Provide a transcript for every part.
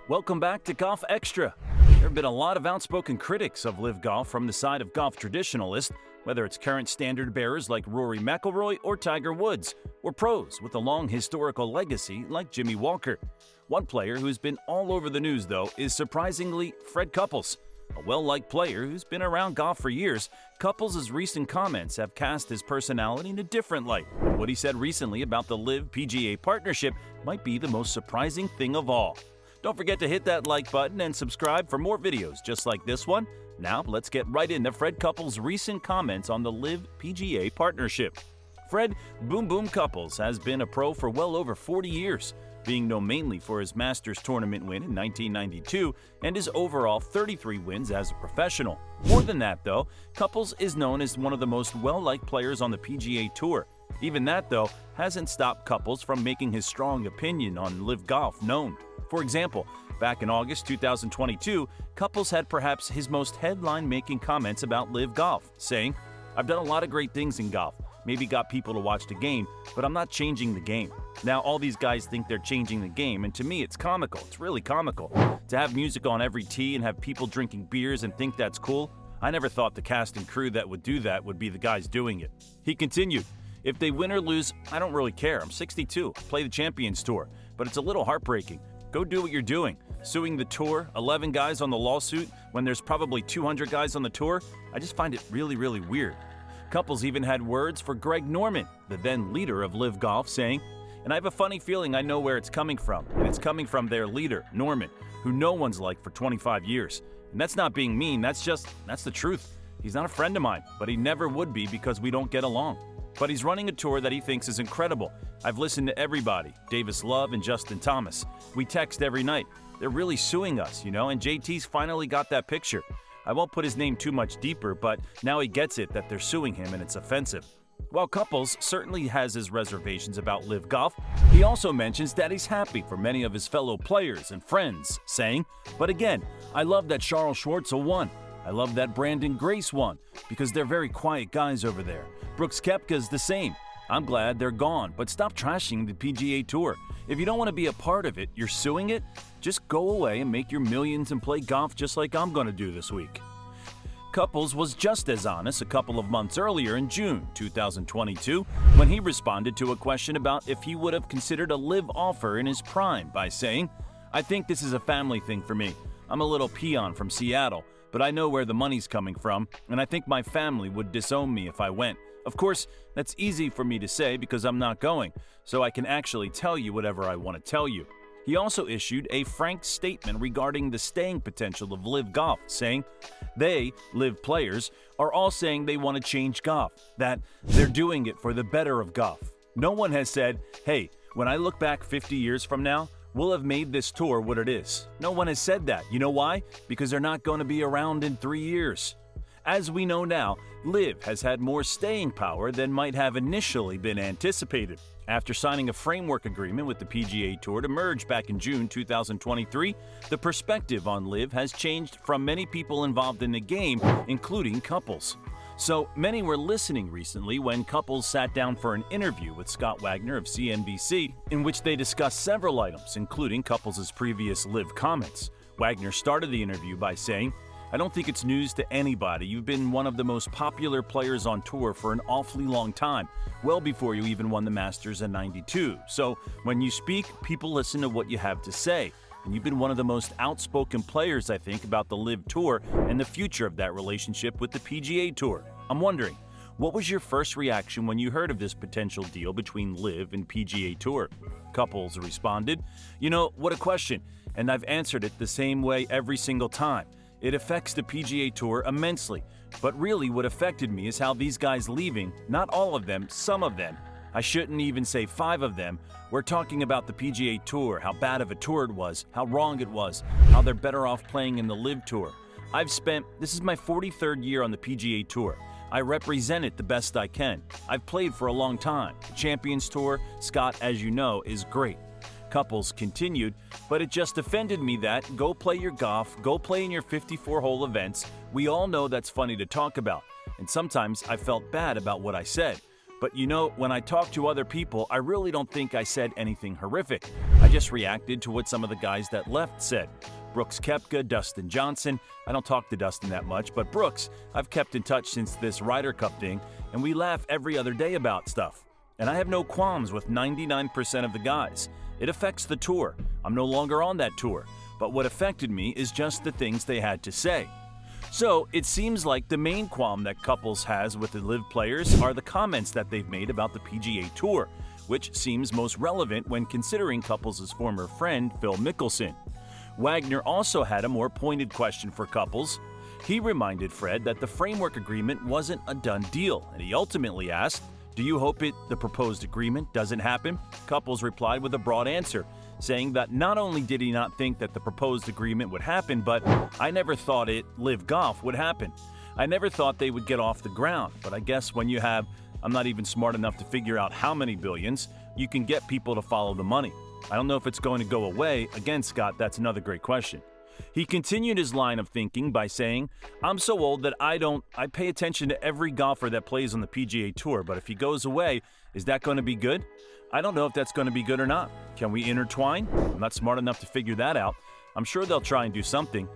Welcome back to Golf Xtra. There have been a lot of outspoken critics of LIV Golf from the side of golf traditionalists, whether it's current standard bearers like Rory McIlroy or Tiger Woods, or pros with a long historical legacy like Jimmy Walker. One player who's been all over the news, though, is surprisingly Fred Couples. A well-liked player who's been around golf for years, Couples' recent comments have cast his personality in a different light. What he said recently about the LIV-PGA partnership might be the most surprising thing of all. Don't forget to hit that like button and subscribe for more videos just like this one. Now, let's get right into Fred Couples' recent comments on the LIV-PGA partnership. Fred Boom Boom Couples has been a pro for well over 40 years, being known mainly for his Masters tournament win in 1992 and his overall 33 wins as a professional. More than that, though, Couples is known as one of the most well-liked players on the PGA Tour. Even that, though, hasn't stopped Couples from making his strong opinion on LIV Golf known. For example, back in August 2022, Couples had perhaps his most headline-making comments about LIV Golf, saying, "I've done a lot of great things in golf, maybe got people to watch the game, but I'm not changing the game." Now, all these guys think they're changing the game, and to me, it's comical. It's really comical. To have music on every tee and have people drinking beers and think that's cool, I never thought the cast and crew that would do that would be the guys doing it. He continued, "If they win or lose, I don't really care. I'm 62, play the Champions Tour, but it's a little heartbreaking. Go do what you're doing. Suing the tour, 11 guys on the lawsuit, when there's probably 200 guys on the tour, I just find it really, really weird." Couples even had words for Greg Norman, the then leader of LIV Golf, saying, "And I have a funny feeling I know where it's coming from, and it's coming from their leader, Norman, who no one's liked for 25 years. And that's not being mean, that's the truth. He's not a friend of mine, but he never would be because we don't get along. But he's running a tour that he thinks is incredible. I've listened to everybody, Davis Love and Justin Thomas. We text every night. They're really suing us, and JT's finally got that picture. I won't put his name too much deeper, but now he gets it that they're suing him and it's offensive." While Couples certainly has his reservations about LIV Golf, he also mentions that he's happy for many of his fellow players and friends, saying, "But again, I love that Charles Schwartzel won. I love that Brandon Grace won, because they're very quiet guys over there. Brooks Koepka's the same. I'm glad they're gone, but stop trashing the PGA Tour. If you don't want to be a part of it, you're suing it, just go away and make your millions and play golf just like I'm going to do this week." Couples was just as honest a couple of months earlier in June 2022 when he responded to a question about if he would have considered a LIV offer in his prime by saying, "I think this is a family thing for me. I'm a little peon from Seattle, but I know where the money's coming from, and I think my family would disown me if I went. Of course, that's easy for me to say because I'm not going, so I can actually tell you whatever I want to tell you." He also issued a frank statement regarding the staying potential of LIV Golf, saying, "They, LIV players, are all saying they want to change golf, that they're doing it for the better of golf. No one has said, hey, when I look back 50 years from now, we'll have made this tour what it is. No one has said that. You know why? Because they're not going to be around in 3 years." As we know now, LIV has had more staying power than might have initially been anticipated. After signing a framework agreement with the PGA Tour to merge back in June 2023, the perspective on LIV has changed from many people involved in the game, including Couples. So many were listening recently when Couples sat down for an interview with Scott Wagner of CNBC, in which they discussed several items, including Couples' previous LIV comments. Wagner started the interview by saying, "I don't think it's news to anybody. You've been one of the most popular players on tour for an awfully long time, well before you even won the Masters in '92. So when you speak, people listen to what you have to say. And you've been one of the most outspoken players, I think, about the LIV Tour and the future of that relationship with the PGA Tour. I'm wondering, what was your first reaction when you heard of this potential deal between LIV and PGA Tour?" Couples responded, "What a question, and I've answered it the same way every single time. It affects the PGA Tour immensely, but really what affected me is how these guys leaving, not all of them, some of them, I shouldn't even say 5 of them, were talking about the PGA Tour, how bad of a tour it was, how wrong it was, how they're better off playing in the LIV Tour. This is my 43rd year on the PGA Tour. I represent it the best I can. I've played for a long time. The Champions Tour, Scott, as you know, is great." Couples continued, "But it just offended me that, go play your golf, go play in your 54-hole events. We all know that's funny to talk about, and sometimes I felt bad about what I said. But when I talk to other people, I really don't think I said anything horrific. I just reacted to what some of the guys that left said. Brooks Koepka, Dustin Johnson. I don't talk to Dustin that much, but Brooks, I've kept in touch since this Ryder Cup thing, and we laugh every other day about stuff. And I have no qualms with 99% of the guys. It affects the tour. I'm no longer on that tour. But what affected me is just the things they had to say. So it seems like the main qualm that Couples has with the LIV players are the comments that they've made about the PGA Tour, which seems most relevant when considering Couples' former friend Phil Mickelson. Wagner also had a more pointed question for Couples. He reminded Fred that the framework agreement wasn't a done deal, and he ultimately asked, "Do you hope the proposed agreement doesn't happen?" Couples replied with a broad answer, saying that not only did he not think that the proposed agreement would happen, but "I never thought LIV Golf would happen. I never thought they would get off the ground, but I guess when you have, I'm not even smart enough to figure out how many billions, you can get people to follow the money. I don't know if it's going to go away." Again, Scott, that's another great question. He continued his line of thinking by saying, "I'm so old that I pay attention to every golfer that plays on the PGA Tour, but if he goes away, is that going to be good? I don't know if that's going to be good or not. Can we intertwine? I'm not smart enough to figure that out. I'm sure they'll try and do something."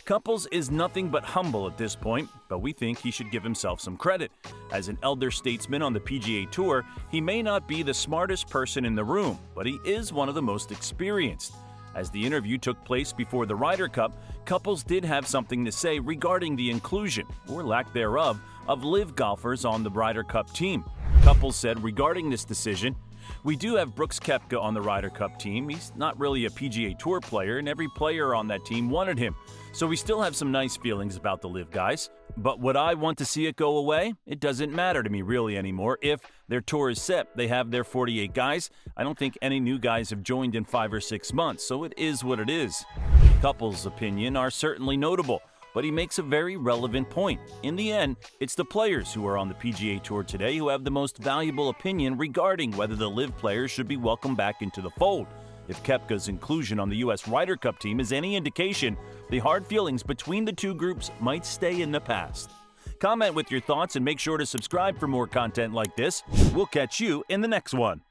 Couples is nothing but humble at this point, but we think he should give himself some credit. As an elder statesman on the PGA Tour, he may not be the smartest person in the room, but he is one of the most experienced. As the interview took place before the Ryder Cup, Couples did have something to say regarding the inclusion, or lack thereof, of LIV golfers on the Ryder Cup team. Couples said regarding this decision, "We do have Brooks Koepka on the Ryder Cup team. He's not really a PGA Tour player, and every player on that team wanted him. So we still have some nice feelings about the LIV guys. But would I want to see it go away? It doesn't matter to me really anymore. If their tour is set, they have their 48 guys. I don't think any new guys have joined in 5 or 6 months, so it is what it is." Couples' opinion are certainly notable, but he makes a very relevant point. In the end, it's the players who are on the PGA Tour today who have the most valuable opinion regarding whether the LIV players should be welcomed back into the fold. If Koepka's inclusion on the U.S. Ryder Cup team is any indication, the hard feelings between the two groups might stay in the past. Comment with your thoughts and make sure to subscribe for more content like this. We'll catch you in the next one.